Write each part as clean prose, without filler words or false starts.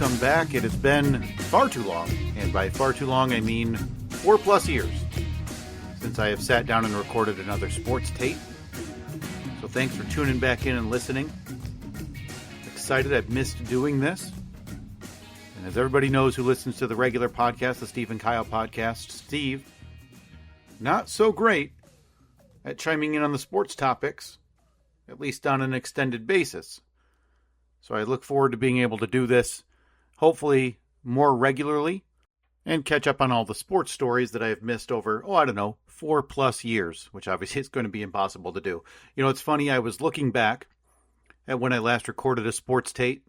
welcome back. It has been far too long, and by far too long I mean 4+ years, since I have sat down and recorded another sports tape. So thanks for tuning back in and listening. Excited, I've missed doing this. And as everybody knows who listens to the regular podcast, the Steve and Kyle podcast, Steve, not so great at chiming in on the sports topics, at least on an extended basis. So I look forward to being able to do this, hopefully more regularly, and catch up on all the sports stories that I have missed over, 4+ years, which obviously is going to be impossible to do. You know, it's funny, I was looking back at when I last recorded a sports tape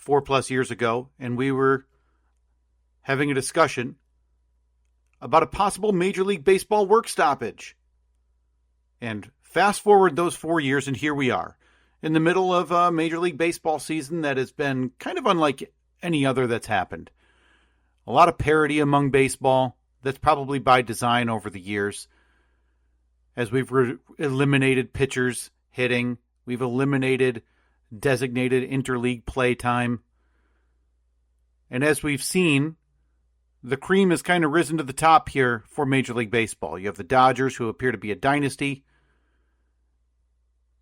4+ years ago, and we were having a discussion about a possible Major League Baseball work stoppage. And fast forward those 4 years, and here we are, in the middle of a Major League Baseball season that has been kind of unlike any other that's happened. A lot of parity among baseball. That's probably by design over the years. As we've eliminated pitchers hitting, we've eliminated designated interleague play time. And as we've seen, the cream has kind of risen to the top here for Major League Baseball. You have the Dodgers, who appear to be a dynasty.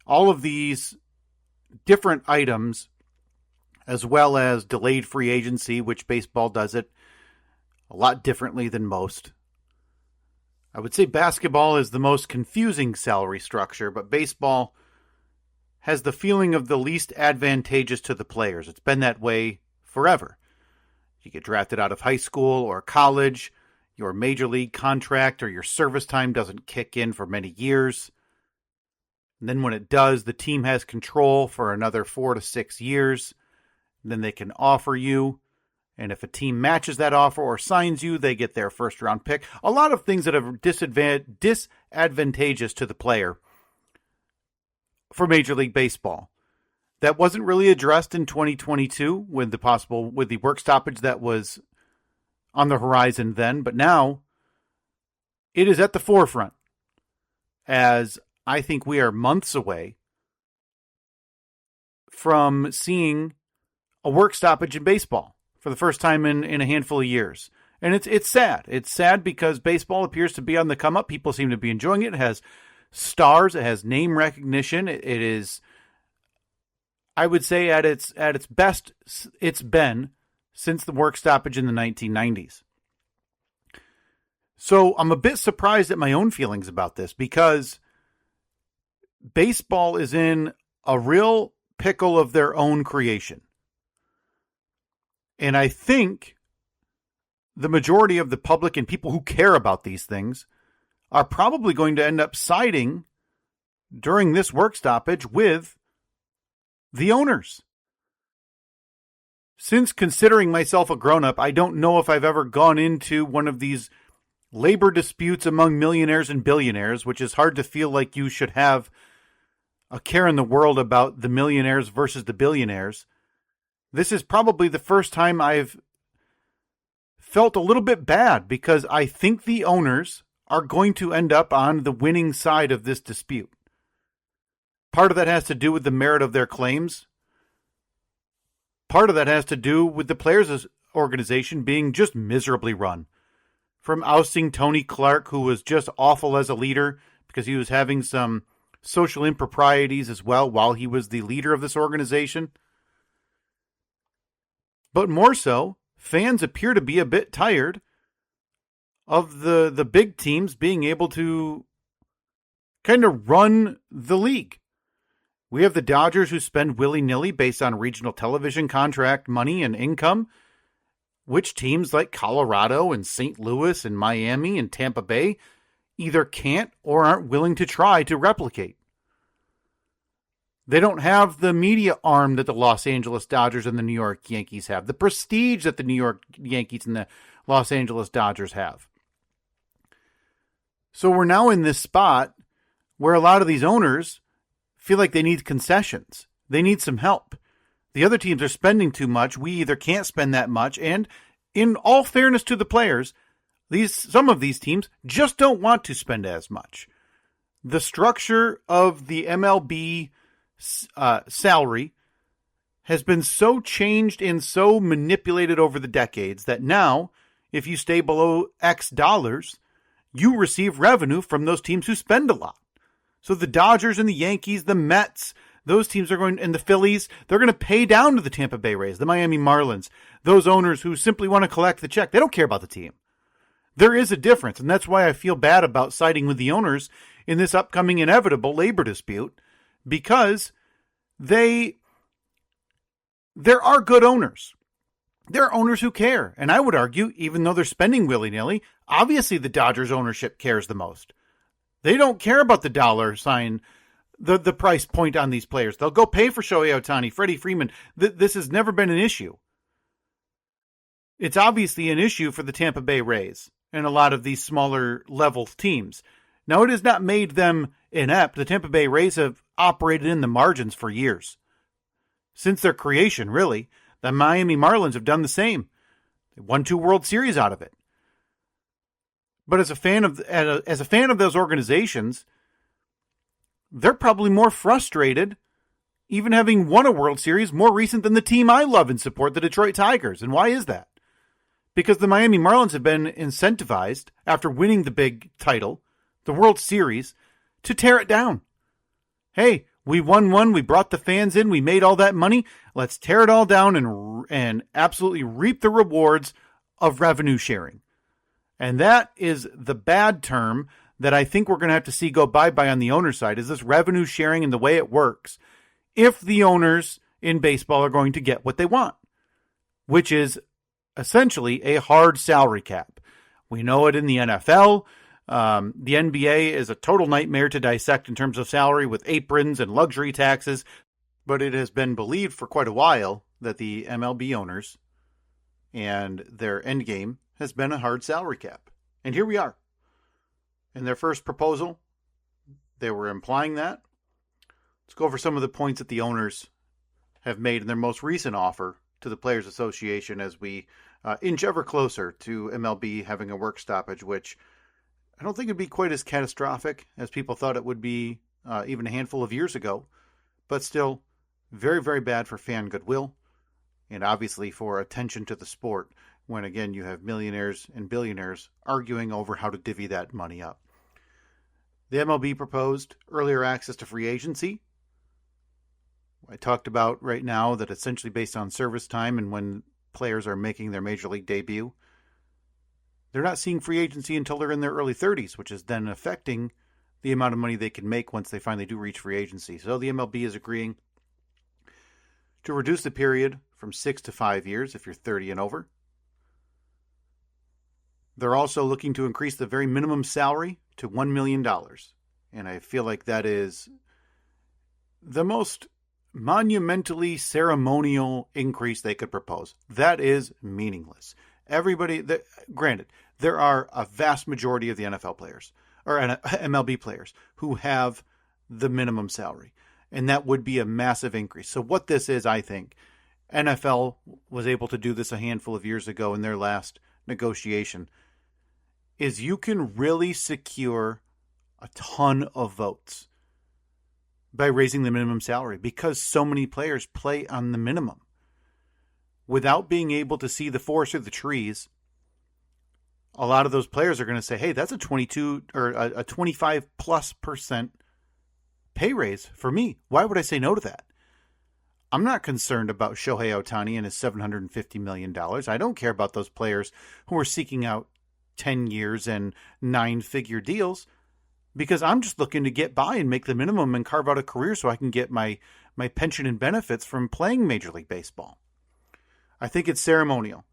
All of these different items, as well as delayed free agency, which baseball does it a lot differently than most. I would say basketball is the most confusing salary structure, but baseball has the feeling of the least advantageous to the players. It's been that way forever. You get drafted out of high school or college, your major league contract or your service time doesn't kick in for many years. And then when it does, the team has control for another 4 to 6 years. And then they can offer you. And if a team matches that offer or signs you, they get their first round pick. A lot of things that are disadvantageous to the player for Major League Baseball. That wasn't really addressed in 2022 with the work stoppage that was on the horizon then. But now it is at the forefront, as I think we are months away from seeing a work stoppage in baseball for the first time in a handful of years. And it's sad. It's sad because baseball appears to be on the come up. People seem to be enjoying it. It has stars. It has name recognition. It is, I would say, at its best it's been since the work stoppage in the 1990s. So I'm a bit surprised at my own feelings about this, because baseball is in a real pickle of their own creation. And I think the majority of the public and people who care about these things are probably going to end up siding during this work stoppage with the owners. Since considering myself a grown-up, I don't know if I've ever gone into one of these labor disputes among millionaires and billionaires, which is hard to feel like you should have a care in the world about the millionaires versus the billionaires. This is probably the first time I've felt a little bit bad, because I think the owners are going to end up on the winning side of this dispute. Part of that has to do with the merit of their claims. Part of that has to do with the players' organization being just miserably run. From ousting Tony Clark, who was just awful as a leader because he was having some social improprieties as well while he was the leader of this organization. But more so, fans appear to be a bit tired of the big teams being able to kind of run the league. We have the Dodgers, who spend willy-nilly based on regional television contract money and income, which teams like Colorado and St. Louis and Miami and Tampa Bay either can't or aren't willing to try to replicate. They don't have the media arm that the Los Angeles Dodgers and the New York Yankees have, the prestige that the New York Yankees and the Los Angeles Dodgers have. So we're now in this spot where a lot of these owners feel like they need concessions. They need some help. The other teams are spending too much. We either can't spend that much, and in all fairness to the players, some of these teams just don't want to spend as much. The structure of the MLB salary has been so changed and so manipulated over the decades that now, if you stay below X dollars, you receive revenue from those teams who spend a lot. So the Dodgers and the Yankees, the Mets, those teams are going, and the Phillies, they're going to pay down to the Tampa Bay Rays, the Miami Marlins, those owners who simply want to collect the check. They don't care about the team. There is a difference, and that's why I feel bad about siding with the owners in this upcoming inevitable labor dispute, because there are good owners. There are owners who care, and I would argue, even though they're spending willy-nilly, obviously the Dodgers ownership cares the most. They don't care about the dollar sign, the price point on these players. They'll go pay for Shohei Ohtani, Freddie Freeman. This has never been an issue. It's obviously an issue for the Tampa Bay Rays and a lot of these smaller level teams. Now, it has not made them inept. The Tampa Bay Rays have operated in the margins for years. Since their creation, really. The Miami Marlins have done the same. They won 2 World Series out of it. But as a fan of those organizations, they're probably more frustrated, even having won a World Series more recent than the team I love and support, the Detroit Tigers. And why is that? Because the Miami Marlins have been incentivized, after winning the big title, the World Series, to tear it down. Hey, we won one, we brought the fans in, we made all that money, let's tear it all down and absolutely reap the rewards of revenue sharing. And that is the bad term that I think we're going to have to see go bye-bye on the owner side, is this revenue sharing and the way it works, if the owners in baseball are going to get what they want, which is essentially a hard salary cap. We know it in the NFL. The NBA is a total nightmare to dissect in terms of salary, with aprons and luxury taxes, but it has been believed for quite a while that the MLB owners and their end game has been a hard salary cap. And here we are. In their first proposal, they were implying that. Let's go over some of the points that the owners have made in their most recent offer to the Players Association as we inch ever closer to MLB having a work stoppage, which I don't think it'd be quite as catastrophic as people thought it would be even a handful of years ago, but still very, very bad for fan goodwill and obviously for attention to the sport when, again, you have millionaires and billionaires arguing over how to divvy that money up. The MLB proposed earlier access to free agency. I talked about right now that essentially based on service time and when players are making their major league debut, they're not seeing free agency until they're in their early 30s, which is then affecting the amount of money they can make once they finally do reach free agency. So the MLB is agreeing to reduce the period from 6 to 5 years if you're 30 and over. They're also looking to increase the very minimum salary to $1 million. And I feel like that is the most monumentally ceremonial increase they could propose. That is meaningless. Granted, there are a vast majority of the NFL players, or MLB players, who have the minimum salary. And that would be a massive increase. So what this is, I think, NFL was able to do this a handful of years ago in their last negotiation, is you can really secure a ton of votes by raising the minimum salary because so many players play on the minimum. Without being able to see the forest through the trees, a lot of those players are going to say, hey, that's a 22 or a 25+% pay raise for me. Why would I say no to that? I'm not concerned about Shohei Ohtani and his $750 million. I don't care about those players who are seeking out 10 years and 9-figure deals because I'm just looking to get by and make the minimum and carve out a career so I can get my pension and benefits from playing Major League Baseball. I think it's ceremonial.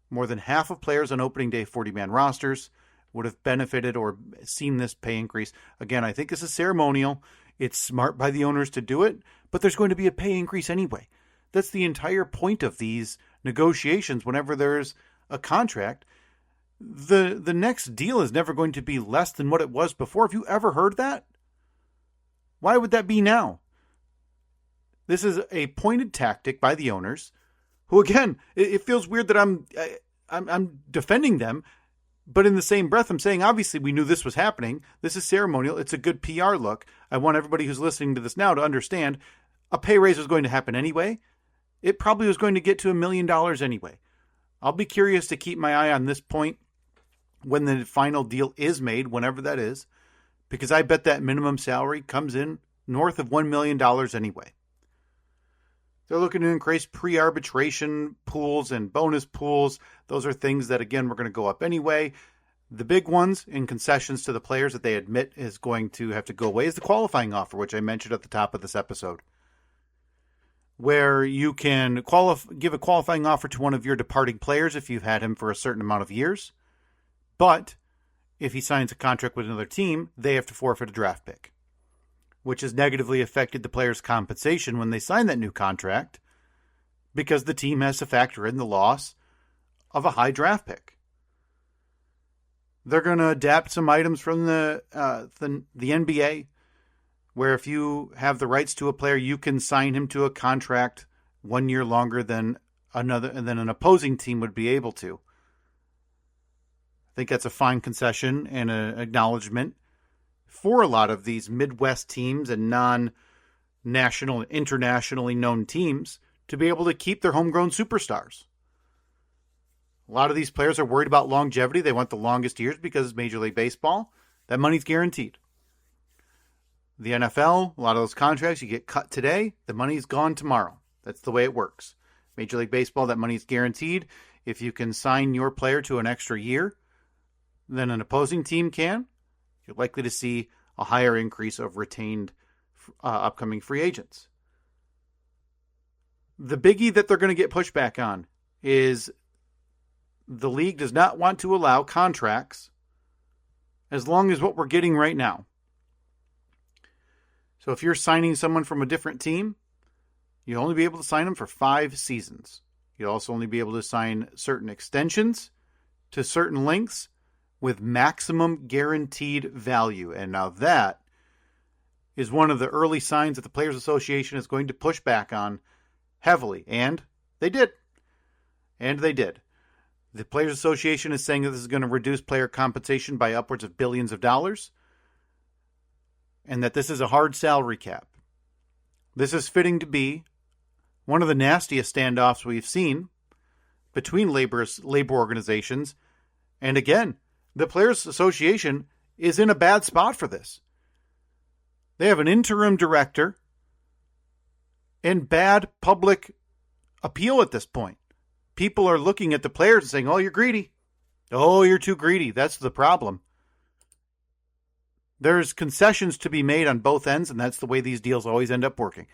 More than half of players on opening day 40-man rosters would have benefited or seen this pay increase. Again, I think this is ceremonial. It's smart by the owners to do it, but there's going to be a pay increase anyway. That's the entire point of these negotiations. Whenever there's a contract, the next deal is never going to be less than what it was before. Have you ever heard that? Why would that be now? This is a pointed tactic by the owners, who, again, it feels weird that I'm defending them, but in the same breath, I'm saying, obviously, we knew this was happening. This is ceremonial. It's a good PR look. I want everybody who's listening to this now to understand a pay raise was going to happen anyway. it probably was going to get to $1 million anyway. I'll be curious to keep my eye on this point when the final deal is made, whenever that is, because I bet that minimum salary comes in north of $1 million anyway. They're looking to increase pre-arbitration pools and bonus pools. Those are things that, again, we're going to go up anyway. The big ones in concessions to the players that they admit is going to have to go away is the qualifying offer, which I mentioned at the top of this episode, where you can give a qualifying offer to one of your departing players if you've had him for a certain amount of years. But if he signs a contract with another team, they have to forfeit a draft pick, which has negatively affected the player's compensation when they sign that new contract because the team has to factor in the loss of a high draft pick. They're going to adapt some items from the NBA, where if you have the rights to a player, you can sign him to a contract 1 year longer than an opposing team would be able to. I think that's a fine concession and an acknowledgement for a lot of these Midwest teams and non-national and internationally known teams to be able to keep their homegrown superstars. A lot of these players are worried about longevity. They want the longest years because it's Major League Baseball. That money's guaranteed. The NFL, a lot of those contracts, you get cut today, the money's gone tomorrow. That's the way it works. Major League Baseball, that money's guaranteed. If you can sign your player to an extra year than an opposing team can, you're likely to see a higher increase of retained upcoming free agents. The biggie that they're going to get pushback on is the league does not want to allow contracts as long as what we're getting right now. So if you're signing someone from a different team, you'll only be able to sign them for 5 seasons. You'll also only be able to sign certain extensions to certain lengths with maximum guaranteed value. And now that is one of the early signs that the Players Association is going to push back on heavily. And they did. The Players Association is saying that this is going to reduce player compensation by upwards of billions of dollars, and that this is a hard salary cap. This is fitting to be one of the nastiest standoffs we've seen between labor organizations. And again, the Players Association is in a bad spot for this. They have an interim director and bad public appeal at this point. People are looking at the players and saying, oh, you're greedy. Oh, you're too greedy. That's the problem. There's concessions to be made on both ends, and that's the way these deals always end up working.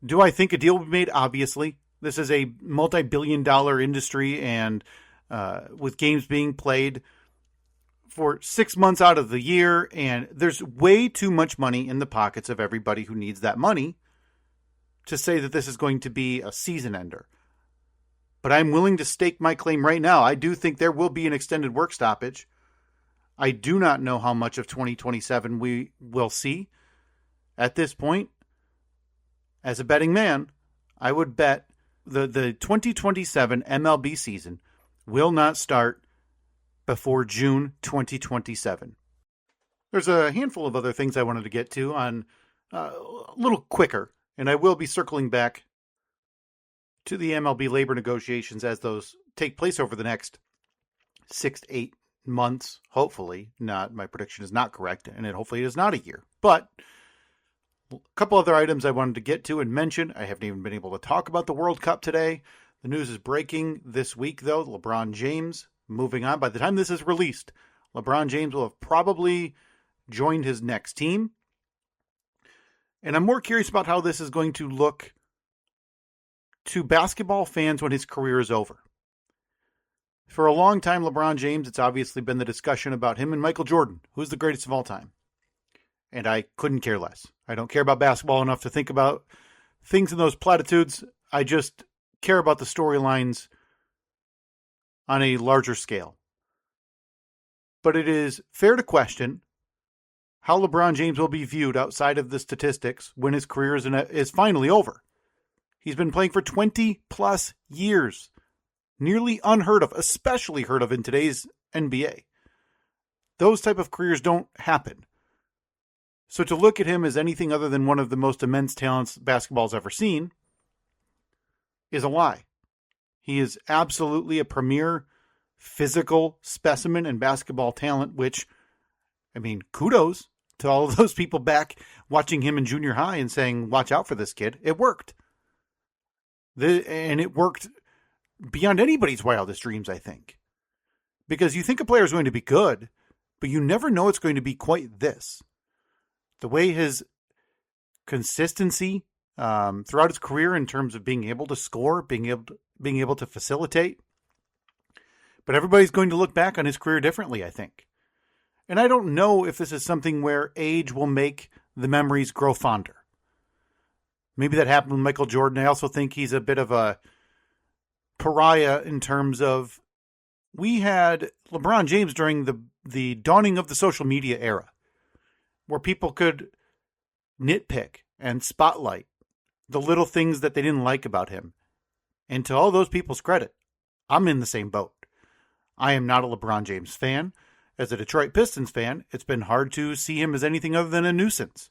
Do I think a deal will be made? Obviously. This is a multi-billion-dollar industry, and with games being played for 6 months out of the year, and there's way too much money in the pockets of everybody who needs that money to say that this is going to be a season ender. But I'm willing to stake my claim right now. I do think there will be an extended work stoppage. I do not know how much of 2027 we will see. At this point, as a betting man, I would bet the 2027 MLB season will not start before June 2027. There's a handful of other things I wanted to get to on a little quicker, and I will be circling back to the MLB labor negotiations as those take place over the next 6 to 8 months. Hopefully not. My prediction is not correct, and hopefully it is not a year. But a couple other items I wanted to get to and mention. I haven't even been able to talk about the World Cup today. The news is breaking this week, though. LeBron James moving on. By the time this is released, LeBron James will have probably joined his next team. And I'm more curious about how this is going to look to basketball fans when his career is over. For a long time, LeBron James, it's obviously been the discussion about him and Michael Jordan, who's the greatest of all time. And I couldn't care less. I don't care about basketball enough to think about things in those platitudes. I just care about the storylines on a larger scale. But it is fair to question how LeBron James will be viewed outside of the statistics when his career is finally over. He's been playing for 20 plus years. Nearly unheard of, especially heard of in today's NBA. Those type of careers don't happen. So to look at him as anything other than one of the most immense talents basketball's ever seen is a lie. He is absolutely a premier physical specimen and basketball talent, which, I mean, kudos to all of those people back watching him in junior high and saying, watch out for this kid. It worked. And it worked beyond anybody's wildest dreams, I think. Because you think a player is going to be good, but you never know it's going to be quite this. The way his consistency throughout his career in terms of being able to score, being able to facilitate. But everybody's going to look back on his career differently, I think. And I don't know if this is something where age will make the memories grow fonder. Maybe that happened with Michael Jordan. I also think he's a bit of a pariah in terms of we had LeBron James during the dawning of the social media era, where people could nitpick and spotlight the little things that they didn't like about him. And to all those people's credit, I'm in the same boat. I am not a LeBron James fan. As a Detroit Pistons fan, it's been hard to see him as anything other than a nuisance.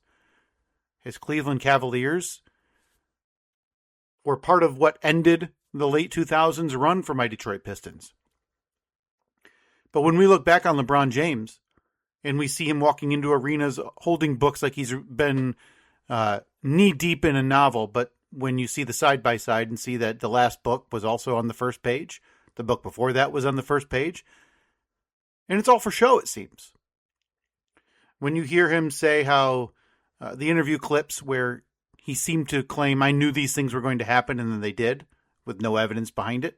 His Cleveland Cavaliers were part of what ended the late 2000s run for my Detroit Pistons. But when we look back on LeBron James and we see him walking into arenas holding books like he's been knee deep in a novel, but when you see the side-by-side and see that the last book was also on the first page, the book before that was on the first page, and it's all for show, it seems. When you hear him say how the interview clips where he seemed to claim, I knew these things were going to happen, and then they did, with no evidence behind it,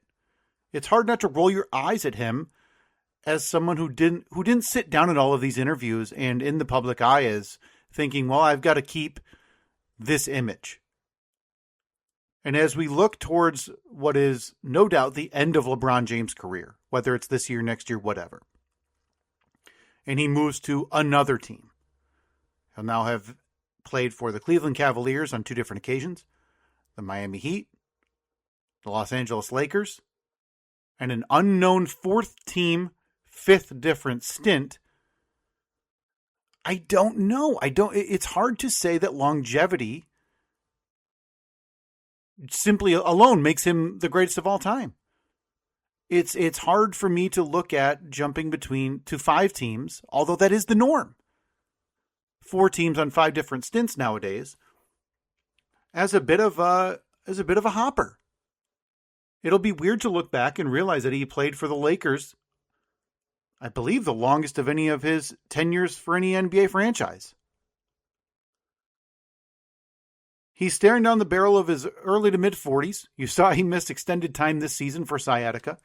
it's hard not to roll your eyes at him as someone who didn't sit down at all of these interviews and in the public eye is thinking, well, I've got to keep this image. And as we look towards what is no doubt the end of LeBron James' career, whether it's this year, next year, whatever, and he moves to another team, he'll now have played for the Cleveland Cavaliers on 2 different occasions, the Miami Heat, the Los Angeles Lakers, and an unknown 4th team, 5th different stint. I don't know. It's hard to say that longevity simply alone makes him the greatest of all time. It's hard for me to look at jumping between to 5 teams, although that is the norm. 4 teams on 5 different stints nowadays as a bit of a hopper. It'll be weird to look back and realize that he played for the Lakers, I believe the longest of any of his tenures for any NBA franchise. He's staring down the barrel of his early to mid-40s. You saw he missed extended time this season for sciatica.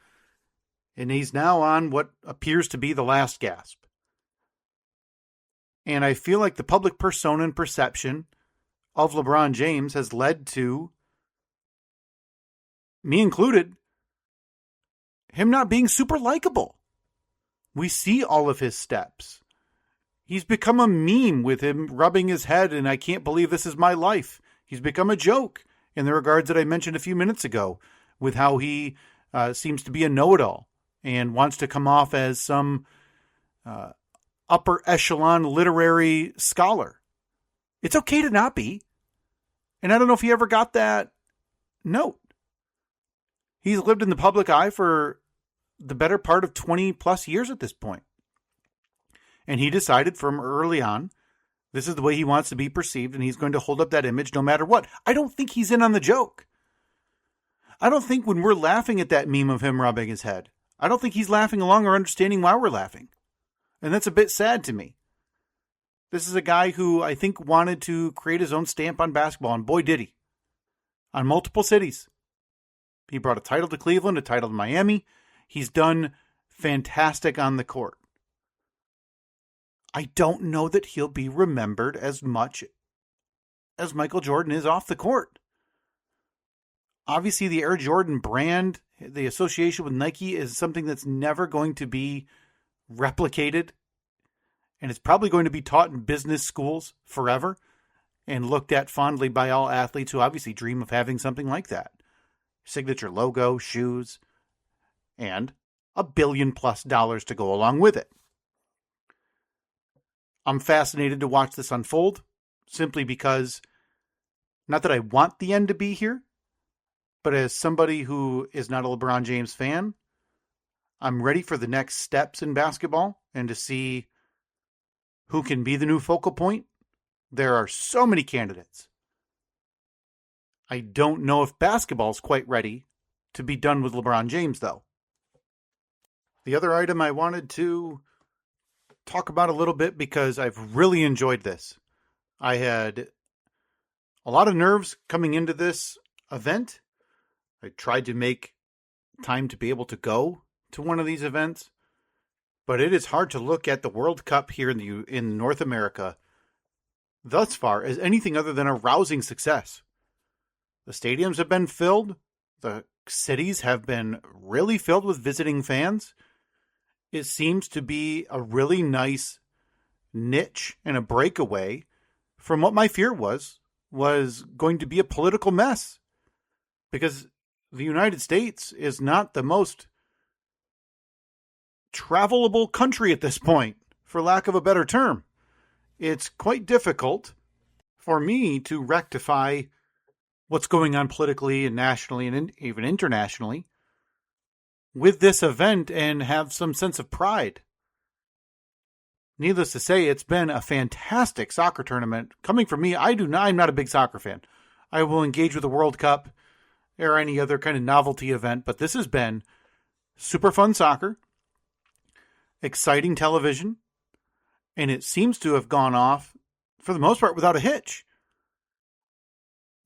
And he's now on what appears to be the last gasp. And I feel like the public persona and perception of LeBron James has led to, me included, him not being super likable. We see all of his steps. He's become a meme with him rubbing his head and I can't believe this is my life. He's become a joke in the regards that I mentioned a few minutes ago with how he seems to be a know-it-all and wants to come off as some upper echelon literary scholar. It's okay to not be. And I don't know if he ever got that note. He's lived in the public eye for the better part of 20 plus years at this point. And he decided from early on, this is the way he wants to be perceived, and he's going to hold up that image no matter what. I don't think he's in on the joke. I don't think when we're laughing at that meme of him rubbing his head, I don't think he's laughing along or understanding why we're laughing. And that's a bit sad to me. This is a guy who I think wanted to create his own stamp on basketball, and boy did he. On multiple cities. He brought a title to Cleveland, a title to Miami. He's done fantastic on the court. I don't know that he'll be remembered as much as Michael Jordan is off the court. Obviously, the Air Jordan brand, the association with Nike is something that's never going to be replicated. And it's probably going to be taught in business schools forever and looked at fondly by all athletes who obviously dream of having something like that. Signature logo, shoes, and $1 billion+ to go along with it. I'm fascinated to watch this unfold simply because, not that I want the end to be here, But as somebody who is not a LeBron James fan, I'm ready for the next steps in basketball and to see who can be the new focal point. There are so many candidates. I don't know if basketball is quite ready to be done with LeBron James, though. The other item I wanted to talk about a little bit because I've really enjoyed this. I had a lot of nerves coming into this event. I tried to make time to be able to go to one of these events, but it is hard to look at the World Cup here in North America thus far as anything other than a rousing success. The stadiums have been filled. The cities have been really filled with visiting fans. It seems to be a really nice niche and a breakaway from what my fear was going to be a political mess. Because the United States is not the most travelable country at this point, for lack of a better term. It's quite difficult for me to rectify what's going on politically and nationally and even internationally with this event and have some sense of pride. Needless to say, it's been a fantastic soccer tournament. Coming from me, I'm not a big soccer fan. I will engage with the World Cup or any other kind of novelty event, but this has been super fun soccer, exciting television, and it seems to have gone off, for the most part, without a hitch.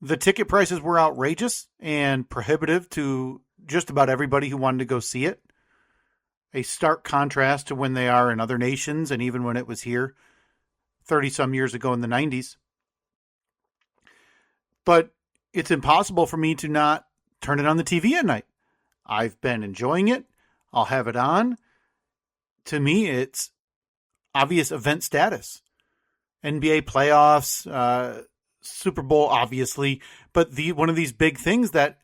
The ticket prices were outrageous and prohibitive to just about everybody who wanted to go see it. A stark contrast to when they are in other nations and even when it was here 30-some years ago in the 90s. But it's impossible for me to not turn it on the TV at night. I've been enjoying it. I'll have it on. To me, it's obvious event status. NBA playoffs, Super Bowl, obviously, but one of these big things that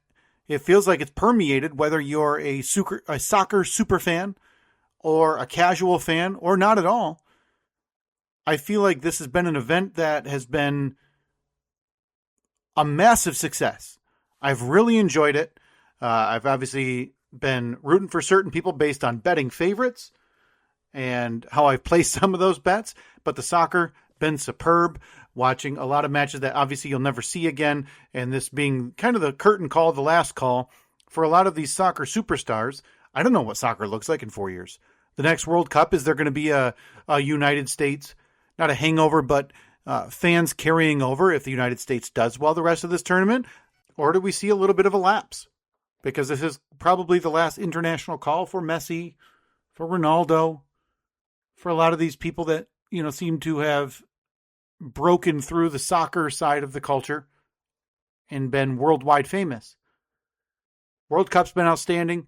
it feels like it's permeated, whether you're a soccer super fan or a casual fan or not at all. I feel like this has been an event that has been a massive success. I've really enjoyed it. I've obviously been rooting for certain people based on betting favorites and how I've placed some of those bets, but the soccer been superb. Watching a lot of matches that obviously you'll never see again, and this being kind of the curtain call, the last call for a lot of these soccer superstars. I don't know what soccer looks like in 4 years. The next World Cup, is there going to be a United States, not a hangover, but fans carrying over if the United States does well the rest of this tournament? Or do we see a little bit of a lapse? Because this is probably the last international call for Messi, for Ronaldo, for a lot of these people that, seem to have broken through the soccer side of the culture and been worldwide famous. World Cup's been outstanding.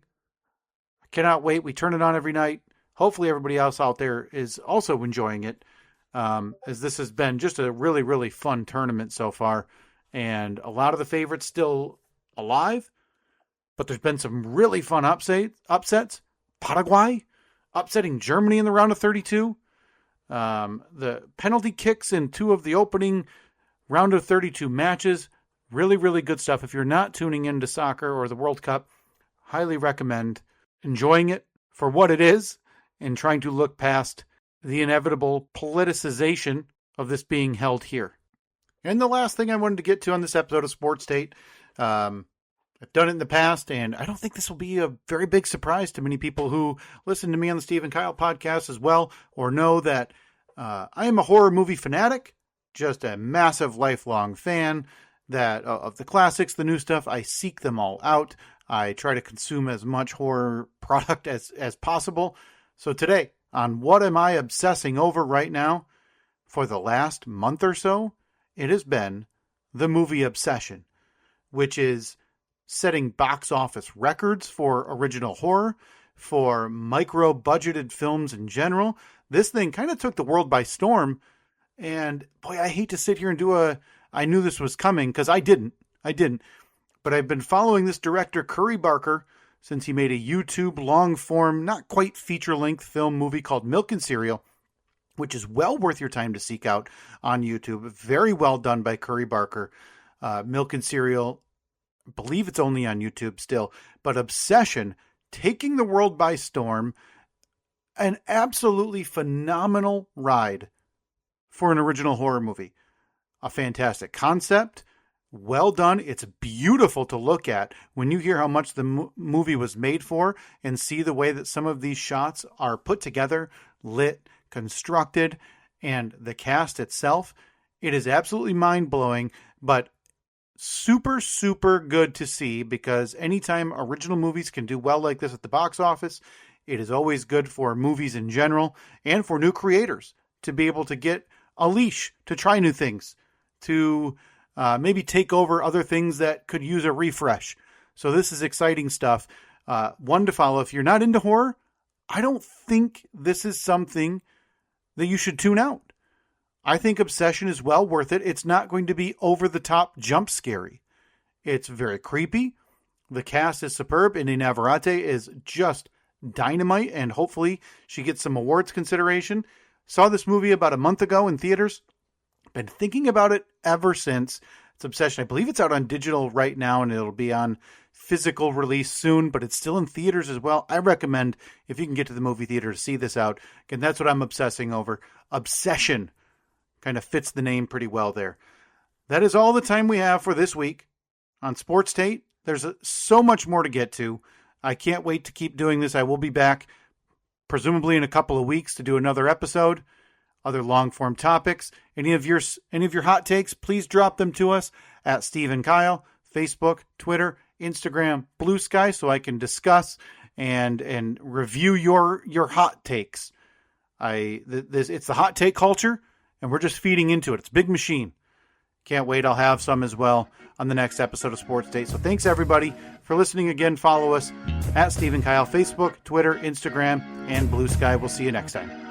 I cannot wait. We turn it on every night. Hopefully everybody else out there is also enjoying it, as this has been just a really, really fun tournament so far. And a lot of the favorites still alive, but there's been some really fun upsets. Paraguay upsetting Germany in the round of 32. The penalty kicks in 2 of the opening round of 32 matches. Really, really good stuff. If you're not tuning into soccer or the World Cup, highly recommend enjoying it for what it is and trying to look past the inevitable politicization of this being held here. And the last thing I wanted to get to on this episode of Sports Tate, I've done it in the past, and I don't think this will be a very big surprise to many people who listen to me on the Steve and Kyle podcast as well, or know that I am a horror movie fanatic, just a massive lifelong fan that of the classics, the new stuff. I seek them all out. I try to consume as much horror product as possible. So today, on what am I obsessing over right now, for the last month or so, it has been the movie Obsession, which is setting box office records for original horror, for micro-budgeted films in general. This thing kind of took the world by storm. And boy, I hate to sit here and I knew this was coming, because I didn't. But I've been following this director, Curry Barker, since he made a YouTube long-form, not quite feature-length film movie called Milk and Cereal, which is well worth your time to seek out on YouTube. Very well done by Curry Barker. Milk and Cereal, I believe it's only on YouTube still, but Obsession, taking the world by storm. An absolutely phenomenal ride for an original horror movie. A fantastic concept. Well done. It's beautiful to look at when you hear how much the movie was made for and see the way that some of these shots are put together, lit, constructed, and the cast itself. It is absolutely mind-blowing, but super, super good to see, because anytime original movies can do well like this at the box office, it is always good for movies in general and for new creators to be able to get a leash, to try new things, to maybe take over other things that could use a refresh. So this is exciting stuff. One to follow. If you're not into horror, I don't think this is something that you should tune out. I think Obsession is well worth it. It's not going to be over-the-top jump scary. It's very creepy. The cast is superb. Indy Navarrete is just dynamite, and hopefully she gets some awards consideration. Saw this movie about a month ago in theaters. Been thinking about it ever since. It's Obsession. I believe it's out on digital right now, and it'll be on physical release soon, but it's still in theaters as well. I recommend, if you can get to the movie theater, to see this out. Again, that's what I'm obsessing over. Obsession kind of fits the name pretty well there. That is all the time we have for this week on Sports Tate. There's so much more to get to. I can't wait to keep doing this. I will be back presumably in a couple of weeks to do another episode, other long-form topics. Any of your hot takes, please drop them to us at Steve and Kyle, Facebook, Twitter, Instagram, Blue Sky, so I can discuss and review your hot takes. It's the hot take culture, and we're just feeding into it. It's a big machine. Can't wait. I'll have some as well on the next episode of Sports Date. So thanks, everybody, for listening again. Follow us at Steve and Kyle, Facebook, Twitter, Instagram, and Blue Sky. We'll see you next time.